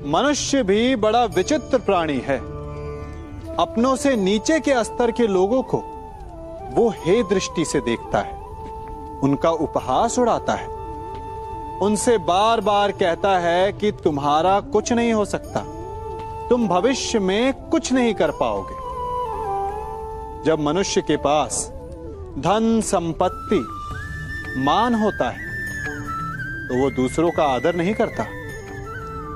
मनुष्य भी बड़ा विचित्र प्राणी है। अपनों से नीचे के स्तर के लोगों को वो हे दृष्टि से देखता है, उनका उपहास उड़ाता है, उनसे बार बार कहता है कि तुम्हारा कुछ नहीं हो सकता, तुम भविष्य में कुछ नहीं कर पाओगे। जब मनुष्य के पास धन, संपत्ति, मान होता है तो वो दूसरों का आदर नहीं करता,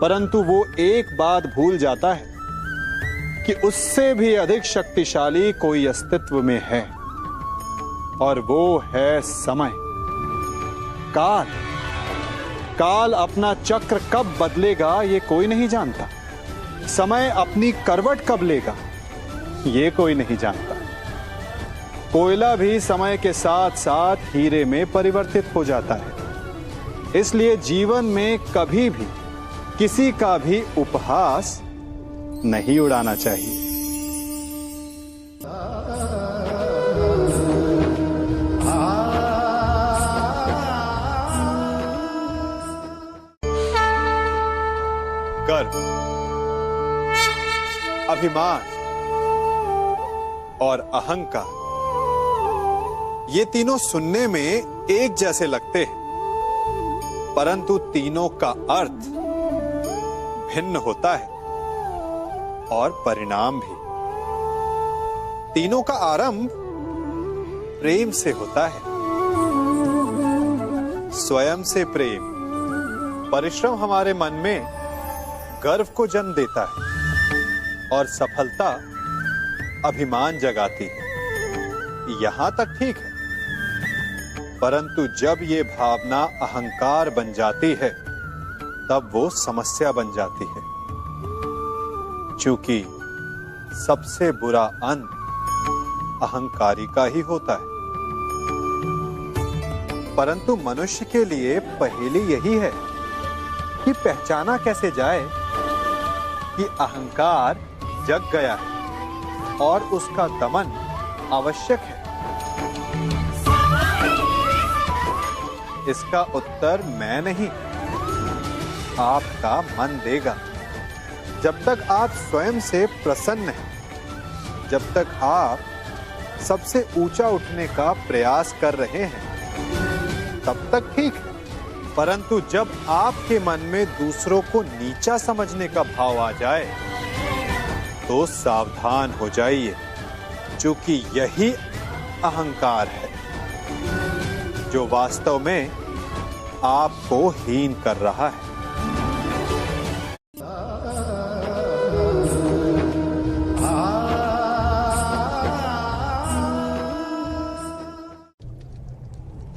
परंतु वो एक बात भूल जाता है कि उससे भी अधिक शक्तिशाली कोई अस्तित्व में है, और वो है समय, काल। काल अपना चक्र कब बदलेगा ये कोई नहीं जानता। समय अपनी करवट कब लेगा ये कोई नहीं जानता। कोयला भी समय के साथ साथ हीरे में परिवर्तित हो जाता है। इसलिए जीवन में कभी भी किसी का भी उपहास नहीं उड़ाना चाहिए। गर्व, अभिमान और अहंकार, ये तीनों सुनने में एक जैसे लगते हैं, परंतु तीनों का अर्थ भिन्न होता है और परिणाम भी। तीनों का आरंभ प्रेम से होता है। स्वयं से प्रेम, परिश्रम हमारे मन में गर्व को जन्म देता है और सफलता अभिमान जगाती है। यहां तक ठीक है, परंतु जब ये भावना अहंकार बन जाती है तब वो समस्या बन जाती है, क्योंकि सबसे बुरा अंत अहंकारी का ही होता है। परंतु मनुष्य के लिए पहेली यही है कि पहचाना कैसे जाए कि अहंकार जग गया है और उसका दमन आवश्यक है। इसका उत्तर मैं नहीं, आपका मन देगा। जब तक आप स्वयं से प्रसन्न हैं, जब तक आप सबसे ऊंचा उठने का प्रयास कर रहे हैं, तब तक ठीक है। परंतु जब आपके मन में दूसरों को नीचा समझने का भाव आ जाए तो सावधान हो जाइए, क्योंकि यही अहंकार है जो वास्तव में आपको हीन कर रहा है।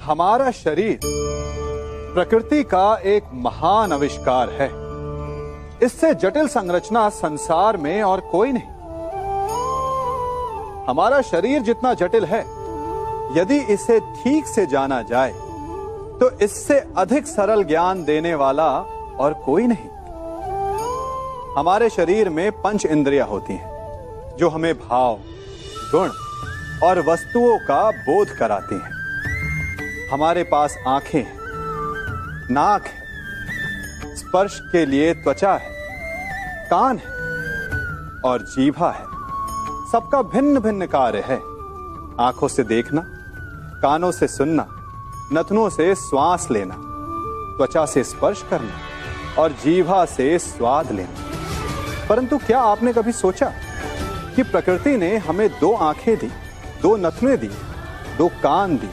हमारा शरीर प्रकृति का एक महान आविष्कार है। इससे जटिल संरचना संसार में और कोई नहीं। हमारा शरीर जितना जटिल है, यदि इसे ठीक से जाना जाए तो इससे अधिक सरल ज्ञान देने वाला और कोई नहीं। हमारे शरीर में पंच इंद्रियां होती हैं जो हमें भाव, गुण और वस्तुओं का बोध कराती हैं। हमारे पास आंखें हैं, नाक है, स्पर्श के लिए त्वचा है, कान है और जीभा है। सबका भिन्न भिन्न कार्य है। आंखों से देखना, कानों से सुनना, नथनों से श्वास लेना, त्वचा से स्पर्श करना और जीभा से स्वाद लेना। परंतु क्या आपने कभी सोचा कि प्रकृति ने हमें 2 आंखें दी, 2 नथने दी, 2 कान दी,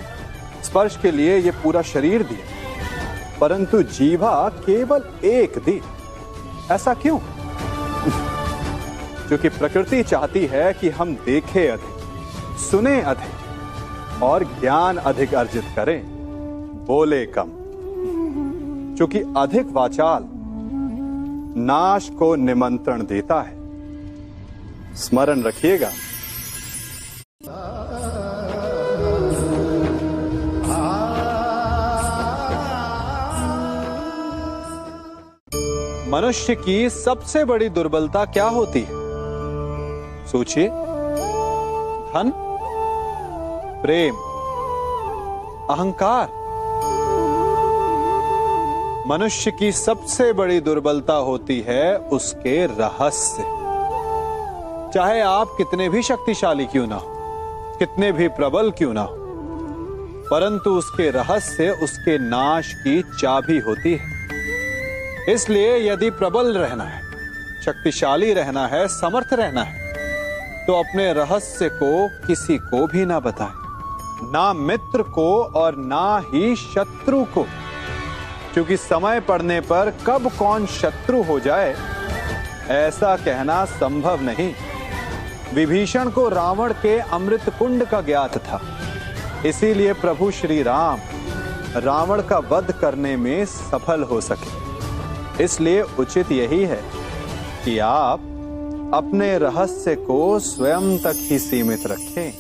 स्पर्श के लिए ये पूरा शरीर दिया, परंतु जीभा केवल 1 दी? ऐसा क्यों? क्योंकि प्रकृति चाहती है कि हम देखें अधिक, सुने अधिक और ज्ञान अधिक अर्जित करें, बोले कम। क्योंकि अधिक वाचाल नाश को निमंत्रण देता है। स्मरण रखिएगा। मनुष्य की सबसे बड़ी दुर्बलता क्या होती है? सोचिए। धन, प्रेम, अहंकार। मनुष्य की सबसे बड़ी दुर्बलता होती है उसके रहस्य। चाहे आप कितने भी शक्तिशाली क्यों ना हो, कितने भी प्रबल क्यों ना हो, परंतु उसके रहस्य उसके नाश की चाबी होती है। इसलिए यदि प्रबल रहना है, शक्तिशाली रहना है, समर्थ रहना है, तो अपने रहस्य को किसी को भी ना बताएं, ना मित्र को और ना ही शत्रु को, क्योंकि समय पड़ने पर कब कौन शत्रु हो जाए ऐसा कहना संभव नहीं। विभीषण को रावण के अमृत कुंड का ज्ञात था, इसीलिए प्रभु श्री राम रावण का वध करने में सफल हो सके। इसलिए उचित यही है कि आप अपने रहस्य को स्वयं तक ही सीमित रखें।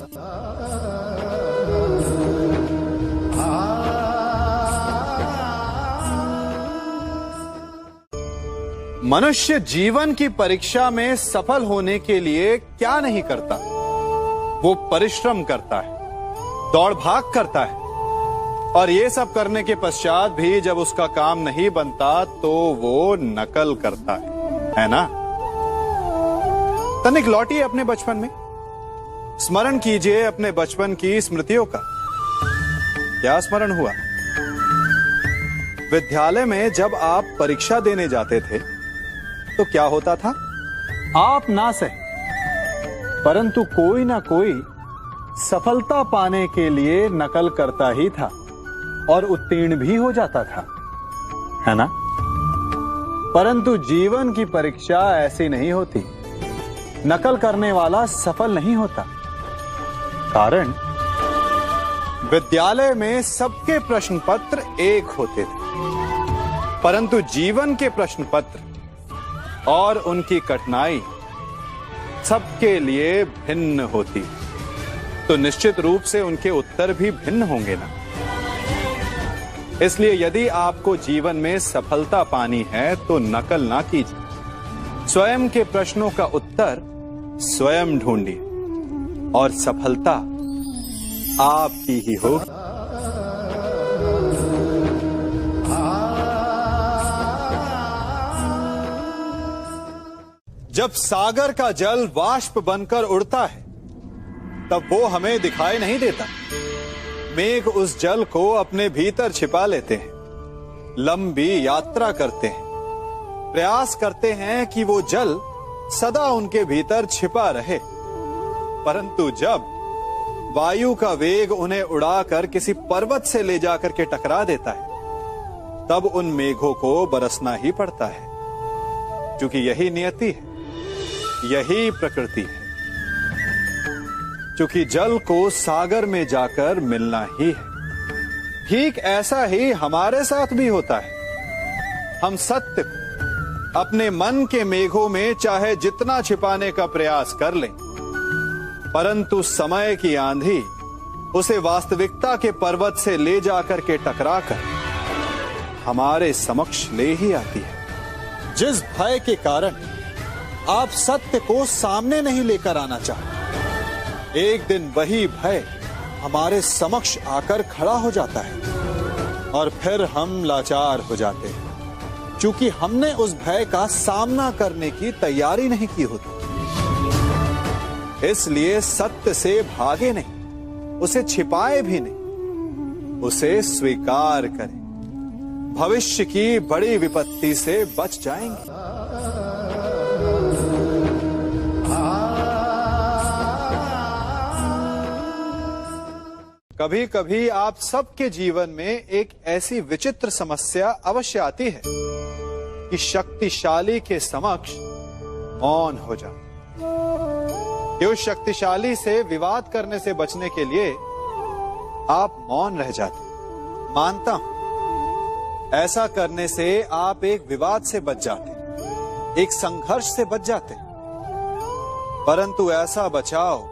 मनुष्य जीवन की परीक्षा में सफल होने के लिए क्या नहीं करता? वो परिश्रम करता है, दौड़ भाग करता है, और ये सब करने के पश्चात भी जब उसका काम नहीं बनता तो वो नकल करता है ना? तनिक लौटिए अपने बचपन में, स्मरण कीजिए अपने बचपन की स्मृतियों का। क्या स्मरण हुआ? विद्यालय में जब आप परीक्षा देने जाते थे तो क्या होता था? आप ना सहे, परंतु कोई ना कोई सफलता पाने के लिए नकल करता ही था और उत्तीर्ण भी हो जाता था, है ना? परंतु जीवन की परीक्षा ऐसी नहीं होती। नकल करने वाला सफल नहीं होता। कारण विद्यालय में सबके प्रश्न पत्र एक होते थे, परंतु जीवन के प्रश्न पत्र और उनकी कठिनाई सबके लिए भिन्न होती, तो निश्चित रूप से उनके उत्तर भी भिन्न होंगे ना। इसलिए यदि आपको जीवन में सफलता पानी है तो नकल ना कीजिए, स्वयं के प्रश्नों का उत्तर स्वयं ढूंढिए और सफलता आपकी ही होगी। जब सागर का जल वाष्प बनकर उड़ता है तब वो हमें दिखाई नहीं देता। मेघ उस जल को अपने भीतर छिपा लेते हैं, लंबी यात्रा करते हैं, प्रयास करते हैं कि वो जल सदा उनके भीतर छिपा रहे, परंतु जब वायु का वेग उन्हें उड़ाकर किसी पर्वत से ले जाकर के टकरा देता है तब उन मेघों को बरसना ही पड़ता है, क्योंकि यही नियति है, यही प्रकृति है। क्योंकि जल को सागर में जाकर मिलना ही है। ठीक ऐसा ही हमारे साथ भी होता है। हम सत्य को अपने मन के मेघों में चाहे जितना छिपाने का प्रयास कर लें, परंतु समय की आंधी उसे वास्तविकता के पर्वत से ले जाकर के टकराकर हमारे समक्ष ले ही आती है। जिस भय के कारण आप सत्य को सामने नहीं लेकर आना चाहते, एक दिन वही भय हमारे समक्ष आकर खड़ा हो जाता है और फिर हम लाचार हो जाते हैं, क्योंकि हमने उस भय का सामना करने की तैयारी नहीं की होती। इसलिए सत्य से भागे नहीं, उसे छिपाए भी नहीं, उसे स्वीकार करें। भविष्य की बड़ी विपत्ति से बच जाएंगे। कभी कभी आप सबके जीवन में एक ऐसी विचित्र समस्या अवश्य आती है कि शक्तिशाली के समक्ष मौन हो जाए। कि उस शक्तिशाली से विवाद करने से बचने के लिए आप मौन रह जाते। मानता हूं, ऐसा करने से आप एक विवाद से बच जाते, एक संघर्ष से बच जाते, परंतु ऐसा बचाव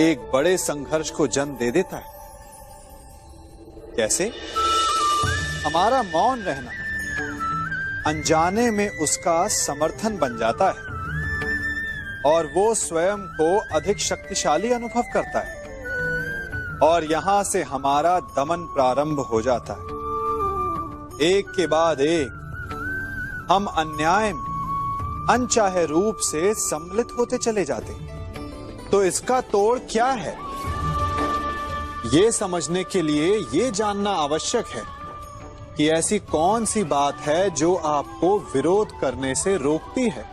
एक बड़े संघर्ष को जन्म दे देता है। कैसे? हमारा मौन रहना अनजाने में उसका समर्थन बन जाता है और वो स्वयं को अधिक शक्तिशाली अनुभव करता है, और यहां से हमारा दमन प्रारंभ हो जाता है। एक के बाद एक हम अन्याय में अनचाहे रूप से सम्मिलित होते चले जाते। तो इसका तोड़ क्या है? ये समझने के लिए ये जानना आवश्यक है कि ऐसी कौन सी बात है जो आपको विरोध करने से रोकती है।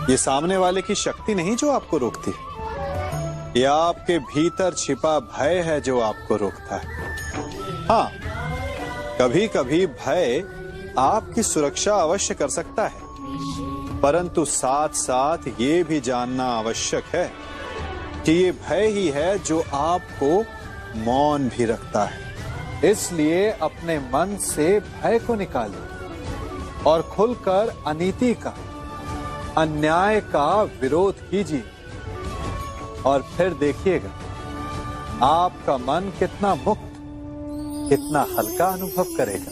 ये सामने वाले की शक्ति नहीं जो आपको रोकती है, या आपके भीतर छिपा भय है जो आपको रोकता है। हाँ, कभी कभी भय आपकी सुरक्षा अवश्य कर सकता है, परंतु साथ साथ ये भी जानना आवश्यक है कि ये भय ही है जो आपको मौन भी रखता है। इसलिए अपने मन से भय को निकालिए और खुलकर अनीति का, अन्याय का विरोध कीजिए, और फिर देखिएगा आपका मन कितना मुक्त, कितना हल्का अनुभव करेगा।